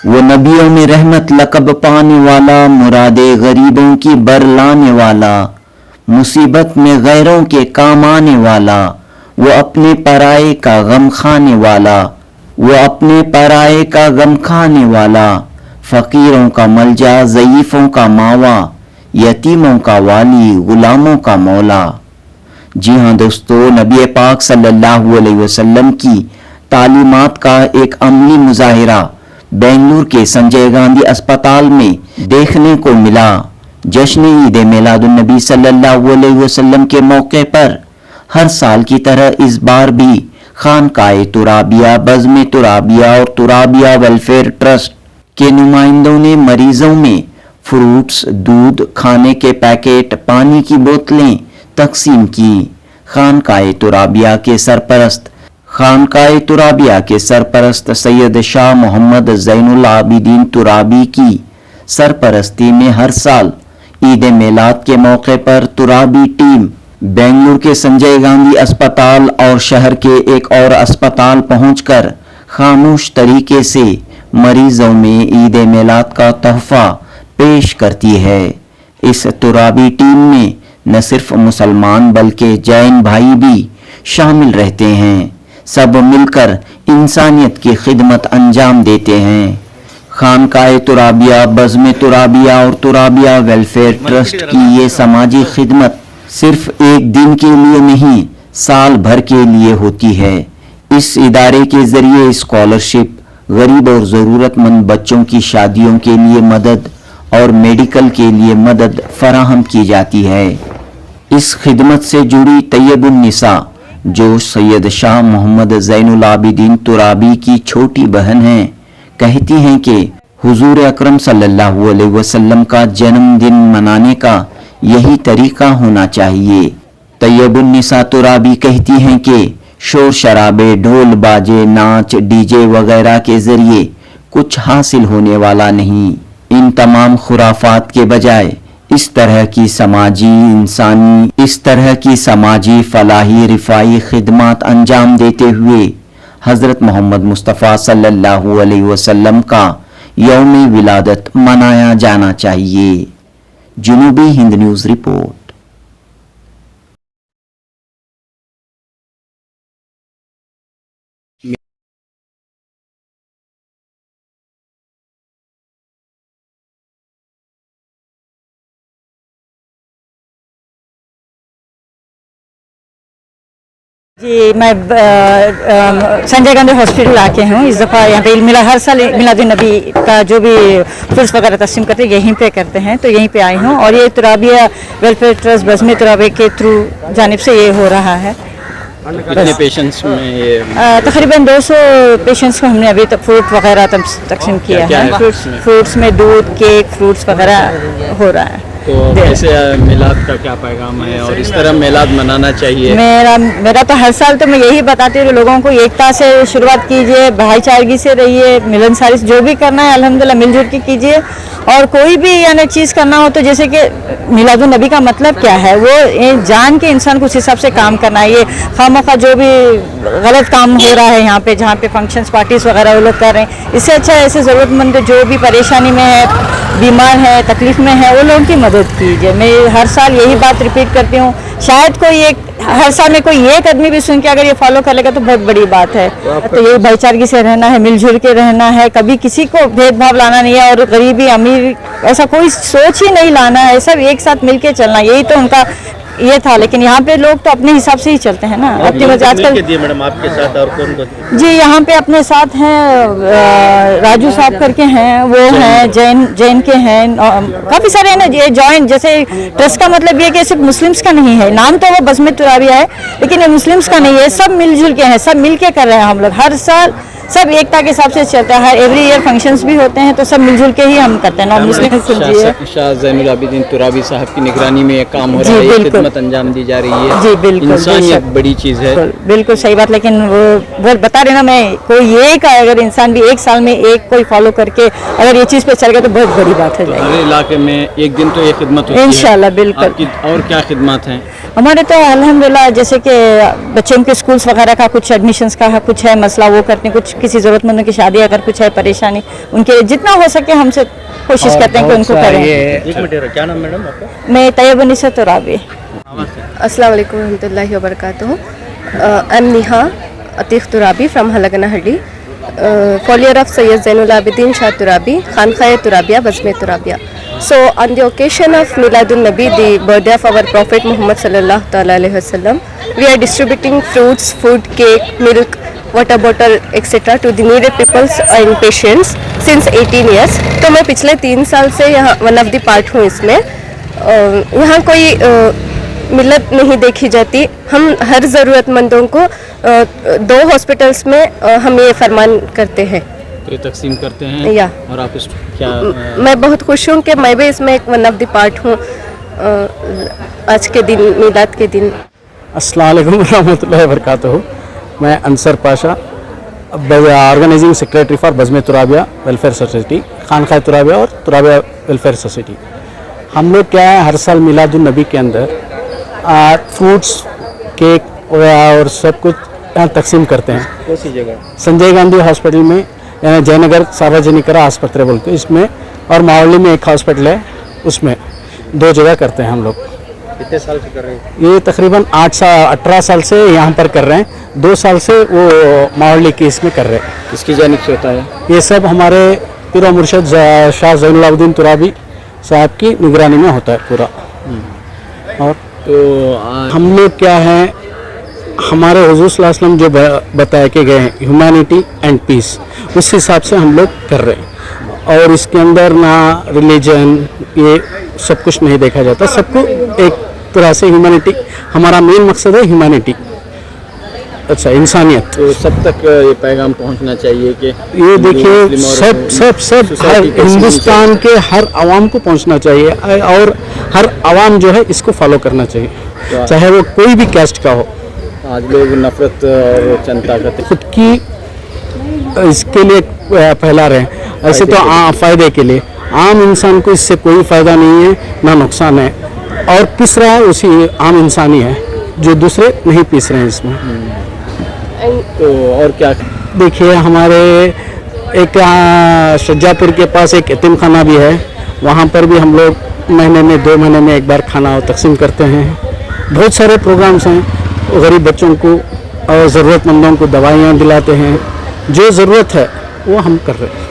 वो नबियों में रहमत लक़ब पाने वाला, मुरादे गरीबों की बर लाने वाला, मुसीबत में गैरों के काम आने वाला, वो अपने पराये का गम खाने वाला, वो अपने पराये का गम खाने वाला, फ़कीरों का मलजा, ज़ईफ़ों का मावा, यतीमों का वाली, गुलामों का मौला। जी हाँ दोस्तों, नबी पाक सल्लल्लाहु अलैहि वसल्लम की तालीमात का एक अमली मुजाहिरा बेंगलुरु के संजय गांधी अस्पताल में देखने को मिला। जश्न ईद मिलादुन नबी सल्लल्लाहु अलैहि वसल्लम के मौके पर हर साल की तरह इस बार भी खानकाए तुराबिया, बज़्म तुराबिया और तुराबिया वेलफेयर ट्रस्ट के नुमाइंदों ने मरीजों में फ्रूट्स, दूध, खाने के पैकेट, पानी की बोतलें तकसीम की। खानकाए तुराबिया के सरपरस्त सैयद शाह मोहम्मद ज़ैनुल आबिदीन तुराबी की सरपरस्ती में हर साल ईद मिलाद के मौके पर तुराबी टीम बेंगलुरु के संजय गांधी अस्पताल और शहर के एक और अस्पताल पहुंचकर खामोश तरीके से मरीजों में ईद मिलाद का तोहफा पेश करती है। इस तुराबी टीम में न सिर्फ मुसलमान बल्कि जैन भाई भी शामिल रहते हैं। सब मिलकर इंसानियत की खिदमत अंजाम देते हैं। खानकाए तुराबिया, बज़्म तुराबिया और तुराबिया वेलफेयर ट्रस्ट की ये समाजी खिदमत सिर्फ एक दिन के लिए नहीं, साल भर के लिए होती है। इस इदारे के जरिए स्कॉलरशिप, गरीब और ज़रूरतमंद बच्चों की शादियों के लिए मदद और मेडिकल के लिए मदद फराहम की जाती है। इस खिदमत से जुड़ी तैयबुन निसा, जो सैयद शाह मोहम्मद ज़ैनुल आबिदीन तुराबी की छोटी बहन हैं, कहती हैं कि हुजूर अकरम सल्लल्लाहु अलैहि वसल्लम का जन्मदिन मनाने का यही तरीका होना चाहिए। तैयबुन निसा तुराबी कहती हैं कि शोर शराबे, ढोल बाजे, नाच, डीजे वगैरह के जरिए कुछ हासिल होने वाला नहीं। इन तमाम खुराफात के बजाय इस तरह की समाजी फलाही रिफाई खिदमत अंजाम देते हुए हज़रत मोहम्मद मुस्तफ़ा सल्लल्लाहु अलैहि वसल्लम का यौम विलादत मनाया जाना चाहिए। जुनूबी हिंद न्यूज़ रिपोर्ट। जी, मैं संजय गांधी हॉस्पिटल आके हूँ। इस दफ़ा यहाँ पे हर साल मिलादुन नबी का जो भी फ्रूट्स वगैरह तस्लीम करते हैं यहीं पे करते हैं, तो यहीं पे आई हूँ। और ये तुराबिया वेलफेयर ट्रस्ट बज़्म तुराबिया के थ्रू जानिब से ये हो रहा है। कितने पेशेंट्स में ये? तकरीबन 200 पेशेंट्स को हमने अभी तक फ्रूट वगैरह तकसीम किया है। फ्रूट्स में दूध, केक, फ्रूट्स वगैरह हो रहा है। तो कैसे मिलाद का क्या पैगाम है और इस तरह मिलाद मनाना चाहिए? मेरा तो हर साल तो मैं यही बताती हूँ लोगों को, एकता से शुरुआत कीजिए, भाईचारगी से रहिए, मिलनसारी से जो भी करना है अल्हम्दुलिल्लाह मिलजुल के कीजिए। और कोई भी यानी चीज़ करना हो तो जैसे कि मिलादुन नबी का मतलब क्या है, वो जान के इंसान को उस हिसाब से काम करना है। ये खामखा जो भी गलत काम हो रहा है यहाँ पे, जहाँ पे फंक्शंस पार्टीज वगैरह वो लोग कर रहे हैं, इससे अच्छा ऐसे ज़रूरतमंद जो भी परेशानी में है, बीमार है, तकलीफ़ में है, वो लोगों की मदद कीजिए। मैं हर साल यही बात रिपीट करती हूँ। शायद कोई एक हर साल में कोई एक आदमी भी सुन के अगर ये फॉलो कर लेगा तो बहुत बड़ी बात है। तो ये भाईचारगी से रहना है, मिलजुल के रहना है, कभी किसी को भेदभाव लाना नहीं है और गरीबी अमीर ऐसा कोई सोच ही नहीं लाना है, सब एक साथ मिल के चलना, यही तो उनका ये था। लेकिन यहाँ पे लोग तो अपने हिसाब से ही चलते हैं ना। अपनी आजकल मैडम आपके साथ और कौन? जी, यहाँ पे अपने साथ हैं राजू साहब करके हैं, वो हैं जैन के हैं, काफ़ी सारे हैं ना। ये जॉइंट जैसे ट्रस्ट का मतलब ये कि सिर्फ मुस्लिम्स का नहीं है, नाम तो वो बज़्म तुराबिया है लेकिन ये मुस्लिम्स का नहीं है, सब मिलजुल के हैं, सब मिल के कर रहे हैं हम लोग। हर साल सब एकता के हिसाब से चलता है। एवरी ईयर फंक्शंस भी होते हैं तो सब मिलजुल के ही हम करते हैं। नॉन मुस्लिम शाह ज़ैनुल आबिदीन तुराबी साहब की निगरानी में ये काम हो रहा है, खिदमत अंजाम दी जा रही है। जी बिल्कुल, इंसानियत बड़ी चीज़ है। बिल्कुल सही बात। लेकिन वो बता रहे ना, मैं कोई एक अगर इंसान भी एक साल में एक कोई फॉलो करके अगर ये चीज़ पे चल गया तो बहुत बड़ी बात है। हर इलाके में एक दिन तो ये खिदमत होती है इंशाल्लाह। बिल्कुल। और क्या खिदमत हैं हमारे? तो अल्हम्दुलिल्लाह जैसे कि बच्चों के स्कूल्स वगैरह का कुछ एडमिशन्स का कुछ है मसला, वो करते हैं। कुछ किसी ज़रूरतमंदों की शादी अगर कुछ है परेशानी उनके लिए जितना हो सके हमसे कोशिश करते हैं कि उनको करें। एक मिनट, क्या नाम मैडम आपका? मैं तैयबुनिसा तुराबी। अस्सलाम वालेकुम रहमतुल्लाहि व बरकातुहू। I'm Neha Atiq Turabi from Halaganahalli, follower of Sayyid Zainul Abidin Shah Turabi, Khankhaya Turabiya, Bazme Turabiya. So on the occasion of Miladun Nabi, the birthday of our Prophet Muhammad sallallahu ta'ala alaihi wasallam, we are distributing fruits, food, cake, milk, water bottle etc. to the needed peoples and patients since 18 years. तो मैं पिछले 3 साल से यहाँ one of the part हूँ इसमें। यहाँ कोई मिलत नहीं देखी जाती। हम हर ज़रूरतमंदों को 2 हॉस्पिटल्स में हम ये फरमान करते हैं, तो ये तकसीम करते हैं। या और आप इस क्या मैं बहुत खुश हूँ कि मैं भी इसमें एक वन ऑफ द पार्ट हूँ आज के दिन, मिलाद के दिन। अस्सलाम वालेकुम रहमतुल्लाहि व बरकातुहू। मैं Ansar Pasha, organising secretary for Bazm Turabiya welfare society, खानखाए तुराबिया और तुराबिया वेलफेयर सोसाइटी। हम लोग क्या है, हर साल मिलादुन नबी के अंदर फ्रूट्स, केक और सब कुछ यहाँ तकसीम करते हैं। कौन सी जगह? संजय गांधी हॉस्पिटल में, यानी जयनगर सार्वजनिकरा आस्पत्रे बोलते इसमें, और मावली में एक हॉस्पिटल है उसमें, 2 जगह करते हैं हम लोग। कितने साल से कर रहे हैं? ये तकरीबन 18 साल से यहाँ पर कर रहे हैं। 2 साल से वो मावली की इसमें कर रहे हैं। इसकी जानिब से होता है ये सब हमारे पीर व मुर्शद शाह ज़ैनुल आबिदीन तुराबी साहब की निगरानी में होता है पूरा। और तो हम लोग क्या है, हमारे हुज़ूर सल्लल्लाहु अलैहि वसल्लम जो बताया के गए हैं ह्यूमैनिटी एंड पीस, उस हिसाब से हम लोग कर रहे हैं। और इसके अंदर ना रिलीजन ये सब कुछ नहीं देखा जाता, सबको एक तरह से ह्यूमैनिटी, हमारा मेन मकसद है ह्यूमैनिटी, अच्छा इंसानियत। तो सब तक ये पैगाम पहुंचना चाहिए कि ये देखिए सब हर हिंदुस्तान के हर आवाम को पहुंचना चाहिए, और हर आवाम जो है इसको फॉलो करना चाहिए, चाहे वो कोई भी कैस्ट का हो। आज लोग नफरत और जनता का खुद की इसके लिए फैला रहे हैं, ऐसे तो फ़ायदे के लिए। आम इंसान को इससे कोई फ़ायदा नहीं है, ना नुकसान है, और पिस रहा है उसी आम इंसान ही है, जो दूसरे नहीं पीस रहे हैं इसमें। तो और क्या? देखिए हमारे एक शज्जापुर के पास एक यतीम खाना भी है, वहाँ पर भी हम लोग महीने में 2 महीने में एक बार खाना तकसीम करते हैं। बहुत सारे प्रोग्राम्स हैं, गरीब बच्चों को और ज़रूरतमंदों को दवाइयाँ दिलाते हैं, जो ज़रूरत है वो हम कर रहे हैं।